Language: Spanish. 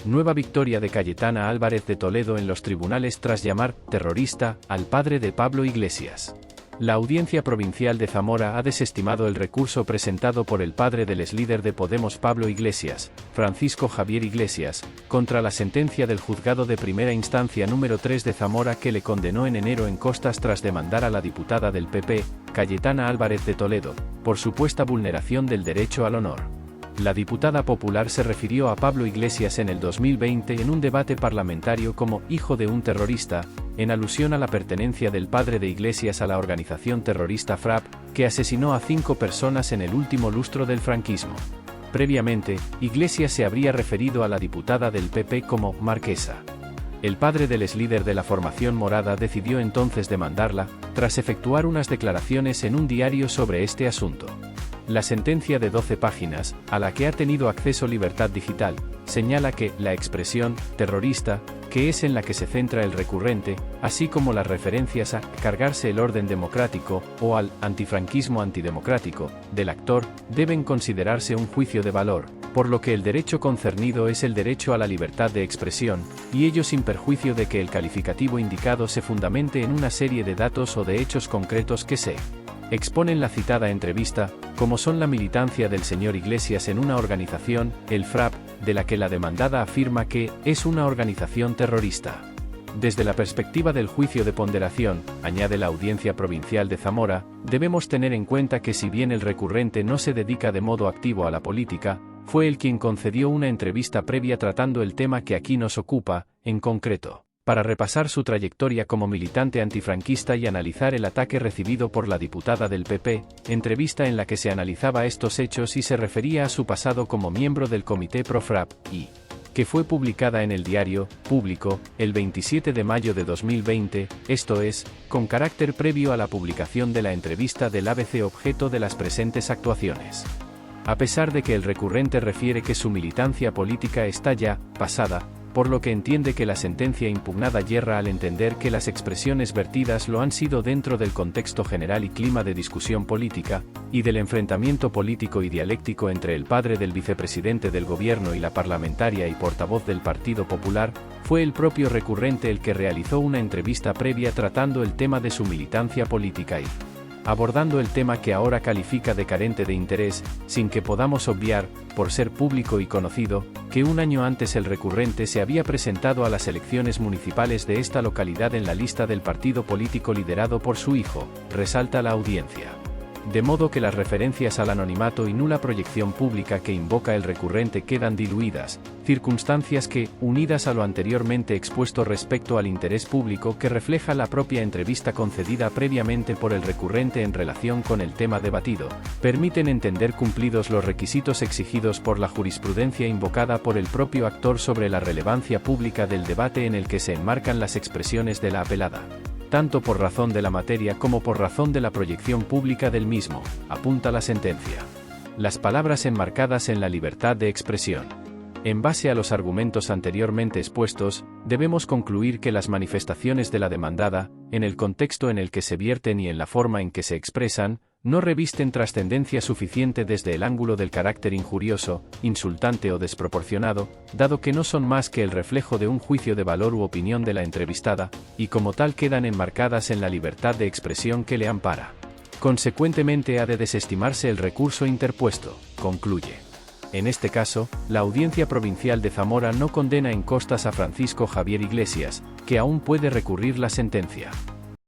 Nueva victoria de Cayetana Álvarez de Toledo en los tribunales tras llamar terrorista al padre de Pablo Iglesias. La Audiencia Provincial de Zamora ha desestimado el recurso presentado por el padre del exlíder de Podemos Pablo Iglesias, Francisco Javier Iglesias, contra la sentencia del Juzgado de Primera Instancia número 3 de Zamora que le condenó en enero en Costas tras demandar a la diputada del PP, Cayetana Álvarez de Toledo, por supuesta vulneración del derecho al honor. La diputada popular se refirió a Pablo Iglesias en el 2020 en un debate parlamentario como «hijo de un terrorista», en alusión a la pertenencia del padre de Iglesias a la organización terrorista FRAP, que asesinó a 5 personas en el último lustro del franquismo. Previamente, Iglesias se habría referido a la diputada del PP como «marquesa». El padre del exlíder de la formación morada decidió entonces demandarla, tras efectuar unas declaraciones en un diario sobre este asunto. La sentencia de 12 páginas, a la que ha tenido acceso Libertad Digital, señala que la expresión terrorista, que es en la que se centra el recurrente, así como las referencias a cargarse el orden democrático o al antifranquismo antidemocrático del actor, deben considerarse un juicio de valor, por lo que el derecho concernido es el derecho a la libertad de expresión, y ello sin perjuicio de que el calificativo indicado se fundamente en una serie de datos o de hechos concretos que se exponen la citada entrevista, como son la militancia del señor Iglesias en una organización, el FRAP, de la que la demandada afirma que es una organización terrorista. Desde la perspectiva del juicio de ponderación, añade la Audiencia Provincial de Zamora, debemos tener en cuenta que si bien el recurrente no se dedica de modo activo a la política, fue él quien concedió una entrevista previa tratando el tema que aquí nos ocupa, en concreto, para repasar su trayectoria como militante antifranquista y analizar el ataque recibido por la diputada del PP, entrevista en la que se analizaba estos hechos y se refería a su pasado como miembro del Comité Pro-FRAP, y que fue publicada en el Diario Público, el 27 de mayo de 2020, esto es, con carácter previo a la publicación de la entrevista del ABC objeto de las presentes actuaciones. A pesar de que el recurrente refiere que su militancia política está ya pasada, por lo que entiende que la sentencia impugnada yerra al entender que las expresiones vertidas lo han sido dentro del contexto general y clima de discusión política, y del enfrentamiento político y dialéctico entre el padre del vicepresidente del gobierno y la parlamentaria y portavoz del Partido Popular, fue el propio recurrente el que realizó una entrevista previa tratando el tema de su militancia política y abordando el tema que ahora califica de carente de interés, sin que podamos obviar, por ser público y conocido, que un año antes el recurrente se había presentado a las elecciones municipales de esta localidad en la lista del partido político liderado por su hijo, resalta la audiencia. De modo que las referencias al anonimato y nula proyección pública que invoca el recurrente quedan diluidas, circunstancias que, unidas a lo anteriormente expuesto respecto al interés público que refleja la propia entrevista concedida previamente por el recurrente en relación con el tema debatido, permiten entender cumplidos los requisitos exigidos por la jurisprudencia invocada por el propio actor sobre la relevancia pública del debate en el que se enmarcan las expresiones de la apelada, tanto por razón de la materia como por razón de la proyección pública del mismo, apunta la sentencia. Las palabras enmarcadas en la libertad de expresión. En base a los argumentos anteriormente expuestos, debemos concluir que las manifestaciones de la demandada, en el contexto en el que se vierten y en la forma en que se expresan, no revisten trascendencia suficiente desde el ángulo del carácter injurioso, insultante o desproporcionado, dado que no son más que el reflejo de un juicio de valor u opinión de la entrevistada, y como tal quedan enmarcadas en la libertad de expresión que le ampara. Consecuentemente ha de desestimarse el recurso interpuesto, concluye. En este caso, la Audiencia Provincial de Zamora no condena en costas a Francisco Javier Iglesias, que aún puede recurrir la sentencia.